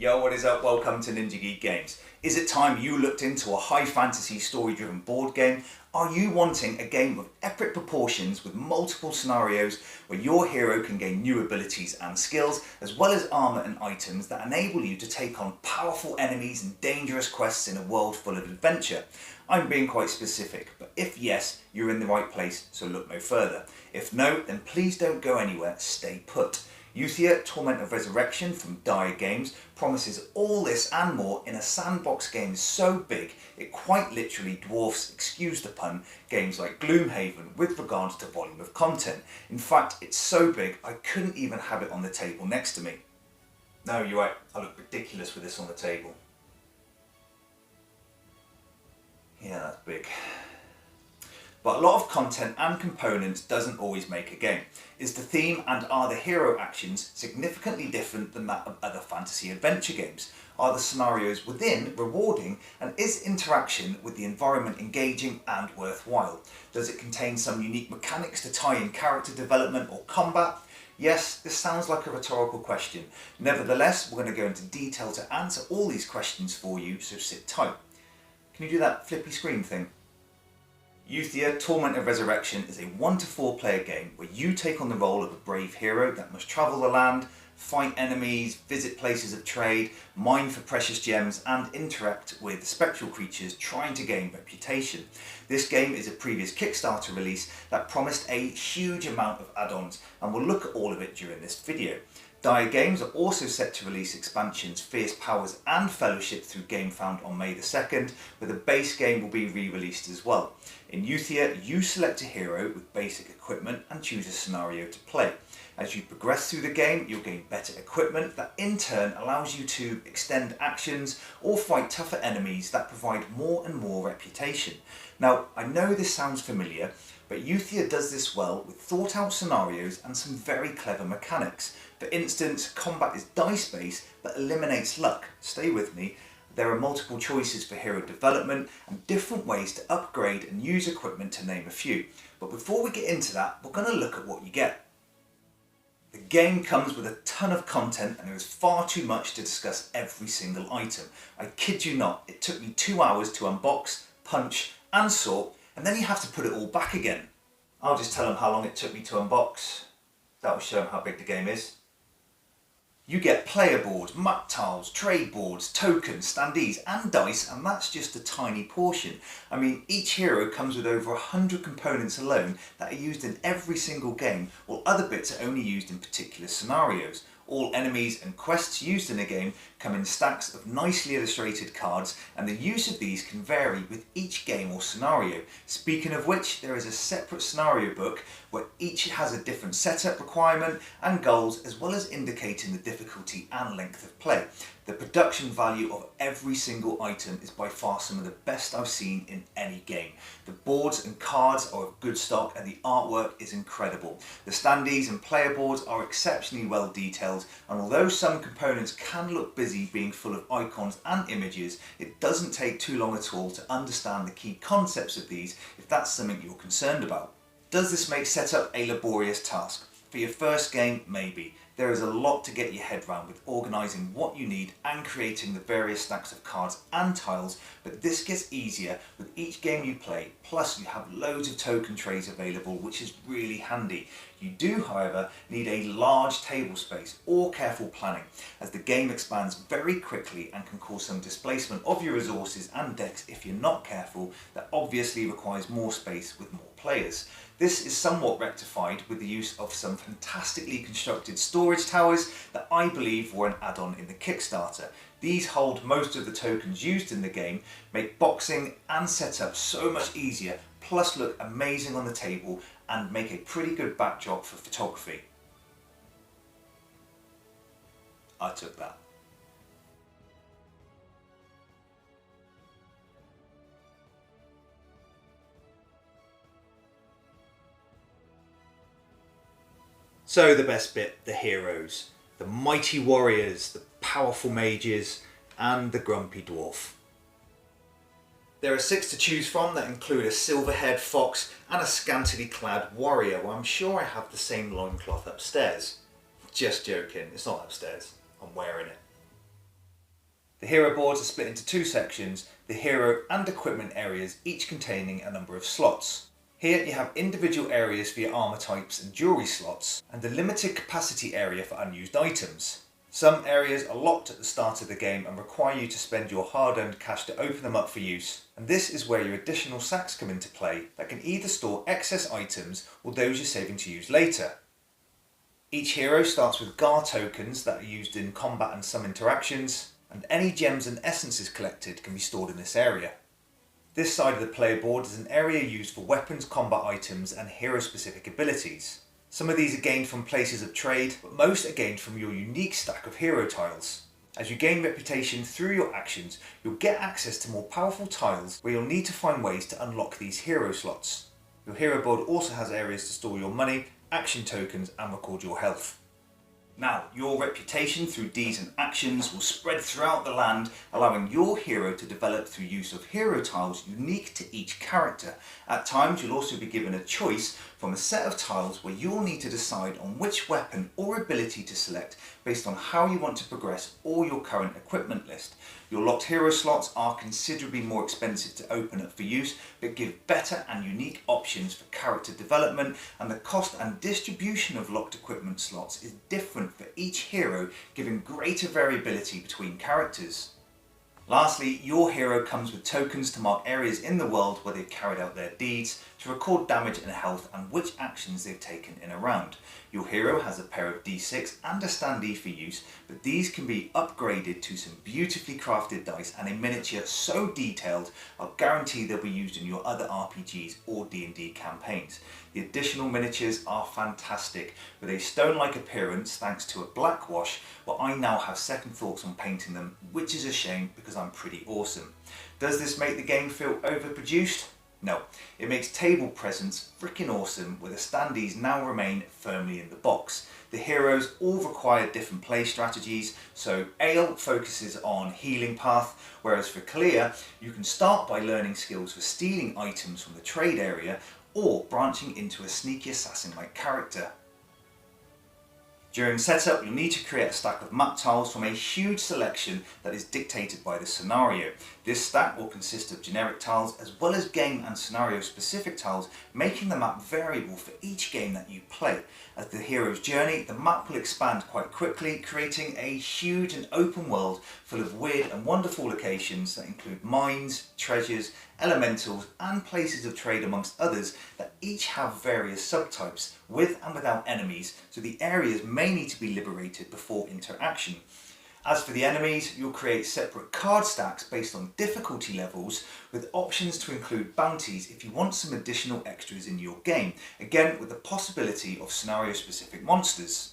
Yo, what is up? Welcome to Ninja Geek Games. Is it time you looked into a high fantasy story driven board game? Are you wanting a game of epic proportions with multiple scenarios where your hero can gain new abilities and skills, as well as armor and items that enable you to take on powerful enemies and dangerous quests in a world full of adventure? I'm being quite specific, but if yes, you're in the right place, so look no further. If no, then please don't go anywhere, stay put. Yuthia: Torment of Resurrection from Dyer Games promises all this and more in a sandbox game so big it quite literally dwarfs, excuse the pun, games like Gloomhaven with regards to volume of content. In fact, it's so big I couldn't even have it on the table next to me. No, you're right, I look ridiculous with this on the table. Yeah, that's big. But a lot of content and components doesn't always make a game. Is the theme and are the hero actions significantly different than that of other fantasy adventure games? Are the scenarios within rewarding, and is interaction with the environment engaging and worthwhile? Does it contain some unique mechanics to tie in character development or combat? Yes, this sounds like a rhetorical question. Nevertheless, we're going to go into detail to answer all these questions for you, so sit tight. Can you do that flippy screen thing? Yuthia: Torment of Resurrection is a 1 to 4 player game where you take on the role of a brave hero that must travel the land, fight enemies, visit places of trade, mine for precious gems and interact with spectral creatures trying to gain reputation. This game is a previous Kickstarter release that promised a huge amount of add-ons, and we'll look at all of it during this video. Dyer Games are also set to release expansions Fierce Powers and Fellowship through GameFound on May the 2nd, where the base game will be re-released as well. In Yuthia, you select a hero with basic equipment and choose a scenario to play. As you progress through the game, you'll gain better equipment that in turn allows you to extend actions or fight tougher enemies that provide more and more reputation. Now, I know this sounds familiar, but Yuthia does this well with thought out scenarios and some very clever mechanics. For instance, combat is dice based but eliminates luck. Stay with me. There are multiple choices for hero development and different ways to upgrade and use equipment, to name a few. But before we get into that, we're going to look at what you get. The game comes with a ton of content and there is far too much to discuss every single item. I kid you not, it took me 2 hours to unbox, punch and sort, and then you have to put it all back again. I'll just tell them how long it took me to unbox. That will show them how big the game is. You get player boards, map tiles, trade boards, tokens, standees and dice, and that's just a tiny portion. I mean, each hero comes with over 100 components alone that are used in every single game, while other bits are only used in particular scenarios. All enemies and quests used in a game come in stacks of nicely illustrated cards, and the use of these can vary with each game or scenario. Speaking of which, there is a separate scenario book where each has a different setup requirement and goals, as well as indicating the difficulty and length of play. The production value of every single item is by far some of the best I've seen in any game. The boards and cards are of good stock and the artwork is incredible. The standees and player boards are exceptionally well detailed, and although some components can look busy being full of icons and images, it doesn't take too long at all to understand the key concepts of these if that's something you're concerned about. Does this make setup a laborious task? For your first game, maybe. There is a lot to get your head around with organising what you need and creating the various stacks of cards and tiles, but this gets easier with each game you play, plus you have loads of token trays available, which is really handy. You do, however, need a large table space or careful planning, as the game expands very quickly and can cause some displacement of your resources and decks if you're not careful. That obviously requires more space with more players. This is somewhat rectified with the use of some fantastically constructed storage towers that I believe were an add-on in the Kickstarter. These hold most of the tokens used in the game, make boxing and setup so much easier, plus look amazing on the table and make a pretty good backdrop for photography. I took that. So the best bit, the heroes. The mighty warriors, the powerful mages, and the grumpy dwarf. There are 6 to choose from that include a silver-haired fox and a scantily clad warrior. Well, I'm sure I have the same loincloth upstairs. Just joking, it's not upstairs, I'm wearing it. The hero boards are split into two sections, the hero and equipment areas, each containing a number of slots. Here you have individual areas for your armour types and jewellery slots, and a limited capacity area for unused items. Some areas are locked at the start of the game and require you to spend your hard-earned cash to open them up for use, and this is where your additional sacks come into play that can either store excess items or those you're saving to use later. Each hero starts with GAR tokens that are used in combat and some interactions, and any gems and essences collected can be stored in this area. This side of the player board is an area used for weapons, combat items and hero-specific abilities. Some of these are gained from places of trade, but most are gained from your unique stack of hero tiles. As you gain reputation through your actions, you'll get access to more powerful tiles where you'll need to find ways to unlock these hero slots. Your hero board also has areas to store your money, action tokens and record your health. Now, your reputation through deeds and actions will spread throughout the land, allowing your hero to develop through use of hero tiles unique to each character. At times, you'll also be given a choice from a set of tiles where you'll need to decide on which weapon or ability to select based on how you want to progress or your current equipment list. Your locked hero slots are considerably more expensive to open up for use, but give better and unique options for character development, and the cost and distribution of locked equipment slots is different for each hero, giving greater variability between characters. Lastly, your hero comes with tokens to mark areas in the world where they've carried out their deeds, to record damage and health and which actions they've taken in a round. Your hero has a pair of d6 and a standee for use, but these can be upgraded to some beautifully crafted dice and a miniature so detailed I'll guarantee they'll be used in your other RPGs or D&D campaigns. The additional miniatures are fantastic, with a stone-like appearance thanks to a black wash, but I now have second thoughts on painting them, which is a shame because I'm pretty awesome. Does this make the game feel overproduced? No, it makes table presence freaking awesome, where the standees now remain firmly in the box. The heroes all require different play strategies, so Ale focuses on healing path, whereas for Kalia, you can start by learning skills for stealing items from the trade area, or branching into a sneaky assassin-like character. During setup, you'll need to create a stack of map tiles from a huge selection that is dictated by the scenario. This stack will consist of generic tiles as well as game and scenario specific tiles, making the map variable for each game that you play. As the hero's journey, the map will expand quite quickly, creating a huge and open world full of weird and wonderful locations that include mines, treasures, elementals and places of trade amongst others that each have various subtypes with and without enemies, so the areas may need to be liberated before interaction. As for the enemies, you'll create separate card stacks based on difficulty levels, with options to include bounties if you want some additional extras in your game, again with the possibility of scenario specific monsters.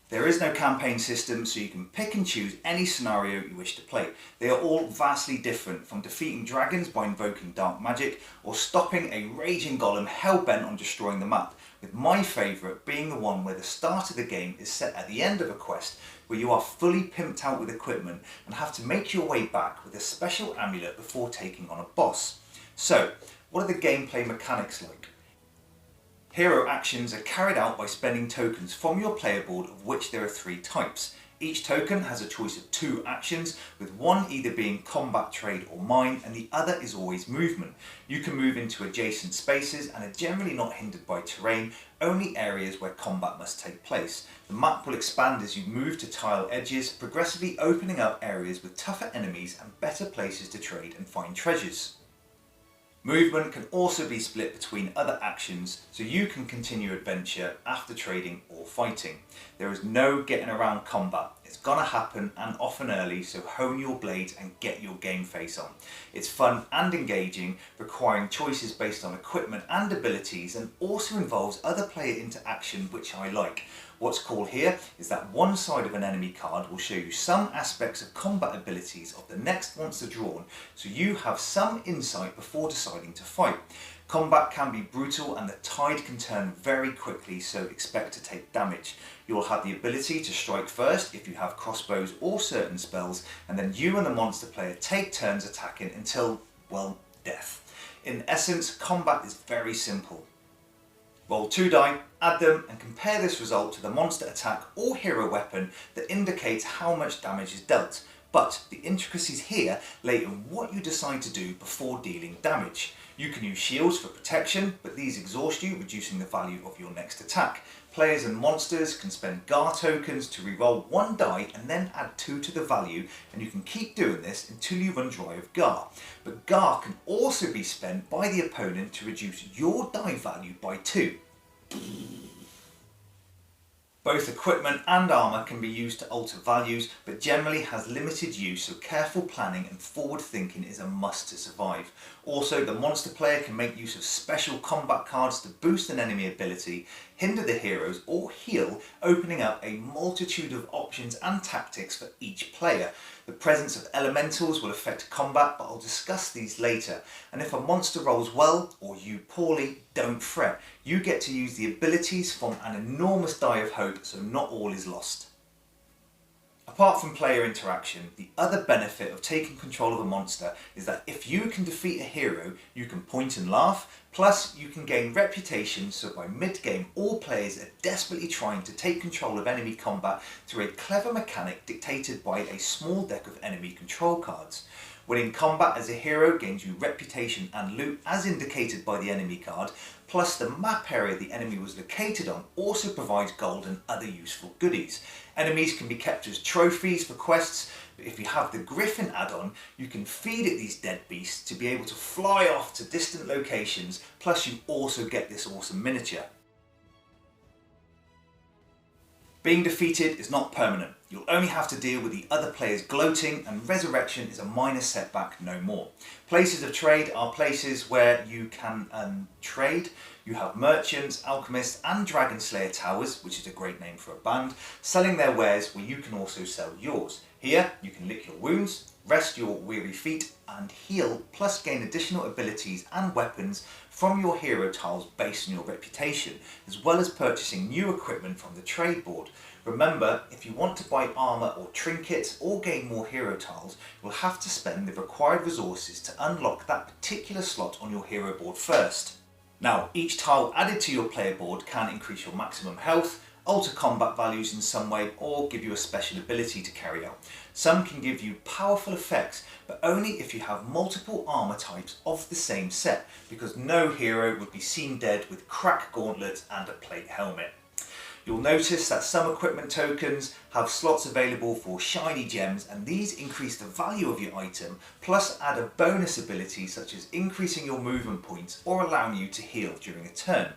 There is no campaign system, so you can pick and choose any scenario you wish to play. They are all vastly different, from defeating dragons by invoking dark magic, or stopping a raging golem hell-bent on destroying the map, with my favourite being the one where the start of the game is set at the end of a quest, where you are fully pimped out with equipment and have to make your way back with a special amulet before taking on a boss. So, what are the gameplay mechanics like? Hero actions are carried out by spending tokens from your player board, of which there are 3 types. Each token has a choice of 2 actions, with one either being combat, trade or mine, and the other is always movement. You can move into adjacent spaces and are generally not hindered by terrain, only areas where combat must take place. The map will expand as you move to tile edges, progressively opening up areas with tougher enemies and better places to trade and find treasures. Movement can also be split between other actions, so you can continue adventure after trading or fighting. There is no getting around combat. It's gonna happen, and often early, so hone your blades and get your game face on. It's fun and engaging, requiring choices based on equipment and abilities, and also involves other player interaction, which I like. What's cool here is that one side of an enemy card will show you some aspects of combat abilities of the next monster drawn, so you have some insight before deciding to fight. Combat can be brutal and the tide can turn very quickly, so expect to take damage. You'll have the ability to strike first if you have crossbows or certain spells, and then you and the monster player take turns attacking until, well, death. In essence, combat is very simple. Roll 2 die, add them and compare this result to the monster attack or hero weapon that indicates how much damage is dealt. but the intricacies here lay in what you decide to do before dealing damage. You can use shields for protection, but these exhaust you, reducing the value of your next attack. Players and monsters can spend Gar tokens to reroll 1 die and then add 2 to the value, and you can keep doing this until you run dry of Gar. But Gar can also be spent by the opponent to reduce your die value by 2. Both equipment and armour can be used to alter values, but generally has limited use, so careful planning and forward thinking is a must to survive. Also, the monster player can make use of special combat cards to boost an enemy ability, hinder the heroes, or heal, opening up a multitude of options and tactics for each player. The presence of elementals will affect combat, but I'll discuss these later. And if a monster rolls well, or you poorly, don't fret. You get to use the abilities from an enormous die of hope, so not all is lost. Apart from player interaction, the other benefit of taking control of a monster is that if you can defeat a hero, you can point and laugh, plus you can gain reputation, so by mid-game all players are desperately trying to take control of enemy combat through a clever mechanic dictated by a small deck of enemy control cards. Winning combat as a hero gains you reputation and loot as indicated by the enemy card, plus the map area the enemy was located on also provides gold and other useful goodies. Enemies can be kept as trophies for quests, but if you have the Griffin add-on, you can feed it these dead beasts to be able to fly off to distant locations, plus you also get this awesome miniature. Being defeated is not permanent. You'll only have to deal with the other players gloating, and resurrection is a minor setback, no more. Places of trade are places where you can trade. You have merchants, alchemists and dragon slayer towers, which is a great name for a band, selling their wares where you can also sell yours. Here you can lick your wounds, rest your weary feet and heal, plus gain additional abilities and weapons from your hero tiles based on your reputation, as well as purchasing new equipment from the trade board. Remember, if you want to buy armour or trinkets or gain more hero tiles, you'll have to spend the required resources to unlock that particular slot on your hero board first. Now, each tile added to your player board can increase your maximum health, alter combat values in some way, or give you a special ability to carry out. Some can give you powerful effects, but only if you have multiple armour types of the same set, because no hero would be seen dead with crack gauntlets and a plate helmet. You'll notice that some equipment tokens have slots available for shiny gems, and these increase the value of your item, plus add a bonus ability such as increasing your movement points or allowing you to heal during a turn.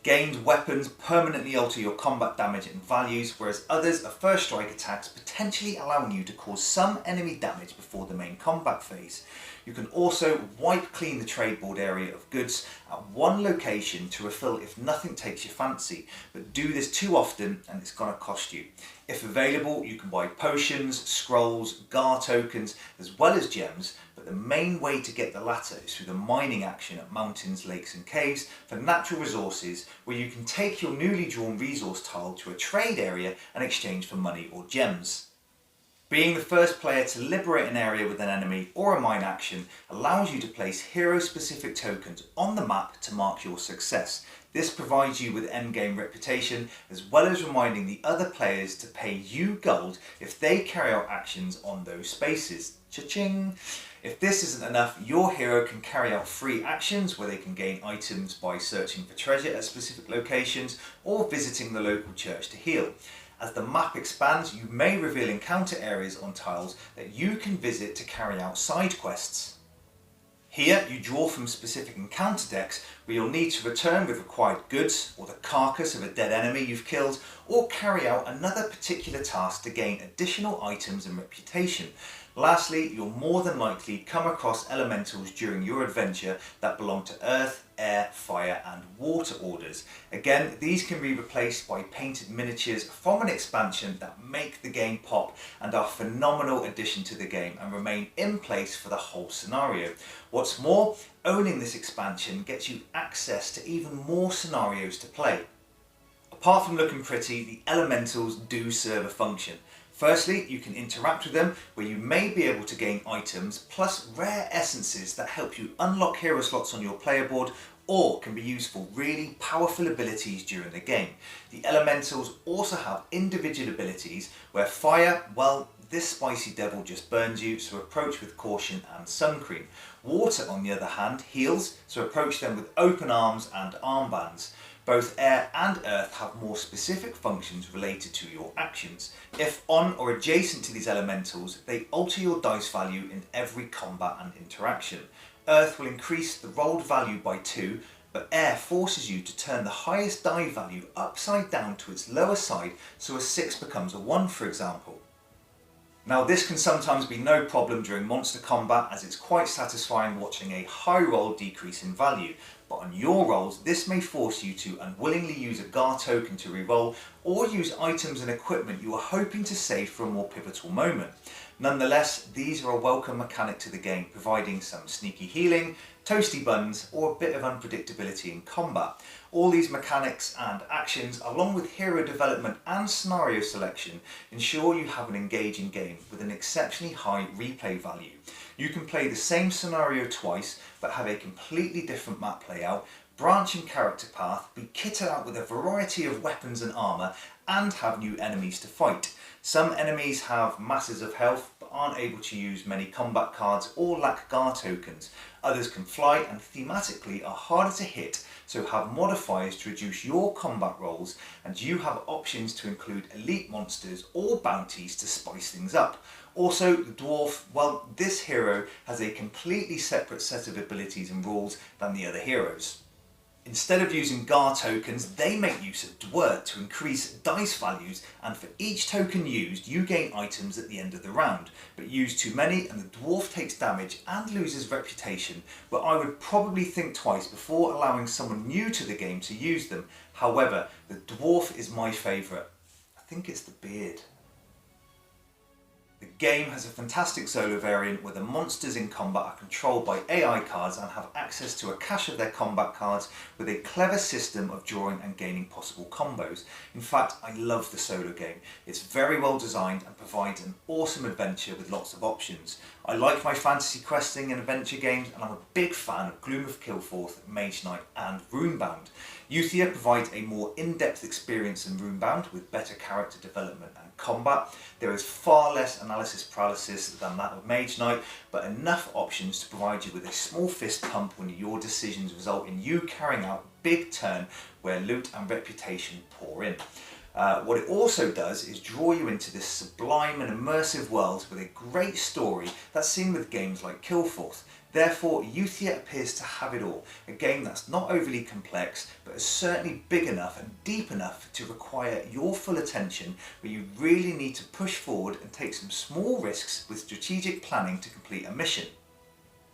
Gained weapons permanently alter your combat damage and values, whereas others are first strike attacks, potentially allowing you to cause some enemy damage before the main combat phase. You can also wipe clean the trade board area of goods at one location to refill if nothing takes your fancy, but do this too often and it's going to cost you. If available, you can buy potions, scrolls, Gar tokens, as well as gems, but the main way to get the latter is through the mining action at mountains, lakes and caves for natural resources, where you can take your newly drawn resource tile to a trade area and exchange for money or gems. Being the first player to liberate an area with an enemy or a mine action allows you to place hero-specific tokens on the map to mark your success. This provides you with endgame reputation, as well as reminding the other players to pay you gold if they carry out actions on those spaces. Cha-ching! If this isn't enough, your hero can carry out free actions where they can gain items by searching for treasure at specific locations or visiting the local church to heal. As the map expands, you may reveal encounter areas on tiles that you can visit to carry out side quests. Here you draw from specific encounter decks where you'll need to return with required goods, or the carcass of a dead enemy you've killed, or carry out another particular task to gain additional items and reputation. Lastly, you'll more than likely come across elementals during your adventure that belong to earth, air, fire and water orders. Again, these can be replaced by painted miniatures from an expansion that make the game pop and are a phenomenal addition to the game and remain in place for the whole scenario. What's more, owning this expansion gets you access to even more scenarios to play. Apart from looking pretty, the elementals do serve a function. Firstly, you can interact with them where you may be able to gain items plus rare essences that help you unlock hero slots on your player board, or can be used for really powerful abilities during the game. The elementals also have individual abilities where fire, well, this spicy devil just burns you, so approach with caution and sun cream. Water, on the other hand, heals, so approach them with open arms and armbands. Both air and earth have more specific functions related to your actions. If on or adjacent to these elementals, they alter your dice value in every combat and interaction. Earth will increase the rolled value by 2, but air forces you to turn the highest die value upside down to its lower side, so a 6 becomes a 1, for example. Now, this can sometimes be no problem during monster combat, as it's quite satisfying watching a high roll decrease in value, but on your rolls this may force you to unwillingly use a GAR token to reroll, or use items and equipment you are hoping to save for a more pivotal moment. Nonetheless, these are a welcome mechanic to the game, providing some sneaky healing, toasty buns, or a bit of unpredictability in combat. All these mechanics and actions, along with hero development and scenario selection, ensure you have an engaging game with an exceptionally high replay value. You can play the same scenario twice, but have a completely different map layout, branching character path, be kitted out with a variety of weapons and armour, and have new enemies to fight. Some enemies have masses of health but aren't able to use many combat cards or lack GAR tokens. Others can fly and thematically are harder to hit, so have modifiers to reduce your combat rolls, and you have options to include elite monsters or bounties to spice things up. Also, the dwarf, well, this hero has a completely separate set of abilities and rules than the other heroes. Instead of using GAR tokens, they make use of Dwurt to increase dice values, and for each token used, you gain items at the end of the round. But use too many and the dwarf takes damage and loses reputation, but I would probably think twice before allowing someone new to the game to use them. However, the dwarf is my favourite. I think it's the beard. The game has a fantastic solo variant where the monsters in combat are controlled by AI cards and have access to a cache of their combat cards with a clever system of drawing and gaining possible combos. In fact, I love the solo game. It's very well designed and provides an awesome adventure with lots of options. I like my fantasy questing and adventure games, and I'm a big fan of Gloom of Kilforth, Mage Knight and Runebound. Uthia provides a more in-depth experience than Runebound with better character development and combat. There is far less analysis paralysis than that of Mage Knight, but enough options to provide you with a small fist pump when your decisions result in you carrying out a big turn where loot and reputation pour in. What it also does is draw you into this sublime and immersive world with a great story that's seen with games like Kilforth. Therefore, Uthia appears to have it all, a game that's not overly complex, but is certainly big enough and deep enough to require your full attention, where you really need to push forward and take some small risks with strategic planning to complete a mission.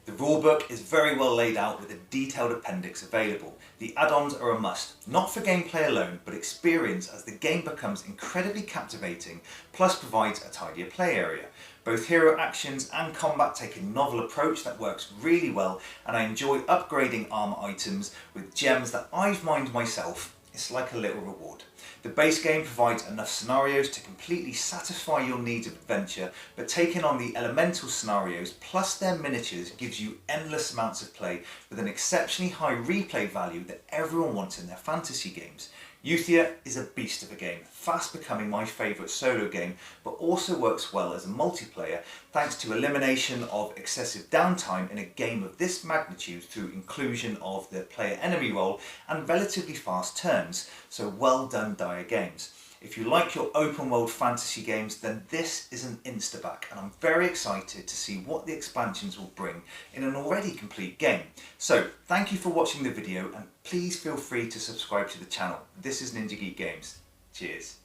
The rulebook is very well laid out with a detailed appendix available. The add-ons are a must, not for gameplay alone, but experience as the game becomes incredibly captivating, plus provides a tidier play area. Both hero actions and combat take a novel approach that works really well, and I enjoy upgrading armor items with gems that I've mined myself. It's like a little reward. The base game provides enough scenarios to completely satisfy your needs of adventure, but taking on the elemental scenarios plus their miniatures gives you endless amounts of play with an exceptionally high replay value that everyone wants in their fantasy games. Uthia is a beast of a game, fast becoming my favourite solo game, but also works well as a multiplayer thanks to elimination of excessive downtime in a game of this magnitude through inclusion of the player-enemy role and relatively fast turns, so well done Dire Games. If you like your open world fantasy games, then this is an instaback, and I'm very excited to see what the expansions will bring in an already complete game. So thank you for watching the video, and please feel free to subscribe to the channel. This is Ninja Geek Games. Cheers.